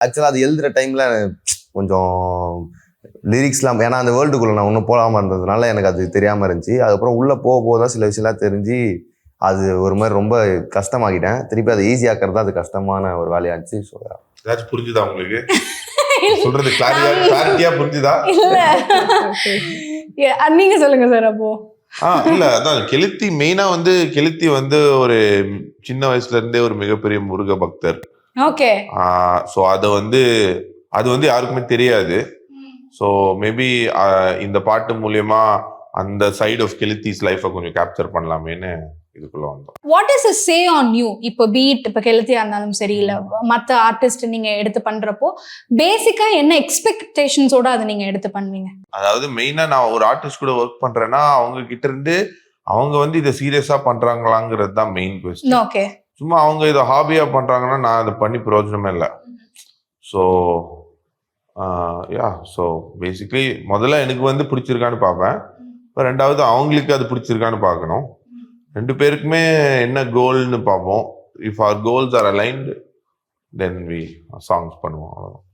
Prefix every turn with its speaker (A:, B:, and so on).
A: ஆக்சுவலாக அது எழுதுகிற டைமில் கொஞ்சம் லிரிக்ஸ்லாம் ஏன்னா அந்த வேர்ல்டுக்குள்ளே நான் ஒன்றும் போகாமல் இருந்ததுனால எனக்கு அது தெரியாமல் இருந்துச்சு. அதுக்கப்புறம் உள்ளே போக தான் சில விஷயம்லாம் தெரிஞ்சு அது ஒரு மாதிரி ரொம்ப கஷ்டமாக்கிட்டேன். திருப்பி அதை ஈஸியாக்கிறது தான் அது கஷ்டமான ஒரு வேலையாக இருந்துச்சு. ஸோ
B: ஏதாச்சும் புரிஞ்சுதா உங்களுக்கு சொல்றது? கிளாரிட்டியா புரிஞ்சுதா?
C: நீங்க சொல்லுங்க சார். அப்போ
B: இல்ல அதான் கெளுத்தி மெயினா வந்து கெளுத்தி வந்து ஒரு சின்ன வயசுல இருந்தே ஒரு மிகப்பெரிய முருக பக்தர்.
C: ஓகே.
B: ஸோ அது வந்து யாருக்குமே தெரியாது. ஸோ மேபி இந்த பாட்டு மூலியமா அந்த சைட் ஆஃப் கெளுத்திஸ் லைஃபை கொஞ்சம் கேப்சர் பண்ணலாமேன்னு இதுக்குள்ள வந்தோம்.
C: What is say on you? இப்போ பீட் இப்போ கெளுத்தியா இருந்தாலும் சரி, இல்லை மற்ற ஆர்டிஸ்ட் நீங்க எடுத்து பண்றப்போ பேசிக்கா என்ன எக்ஸ்பெக்டேஷன்ஸோட அதை நீங்க எடுத்து பண்ணுவீங்க?
B: அதாவது மெயினா நான் ஒரு ஆர்டிஸ்ட் கூட ஒர்க் பண்றேன்னா அவங்க கிட்ட இருந்து அவங்க வந்து இதை சீரியஸா பண்றாங்களாங்கிறது தான் மெயின் கொஸ்டின்.
C: ஓகே.
B: சும்மா அவங்க இதை ஹாபியா பண்றாங்கன்னா நான் அதை பண்ணி பிரயோஜனமே இல்லை. ஸோ ஸோ பேசிக்லி முதல்ல எனக்கு வந்து பிடிச்சிருக்கான்னு பார்ப்பேன். இப்போ ரெண்டாவது அவங்களுக்கு அது பிடிச்சிருக்கான்னு பார்க்கணும். ரெண்டு பேருக்குமே என்ன கோல்னு பார்ப்போம். If our goals are aligned then we changes பண்ணுவோம். அவ்வளோதான்.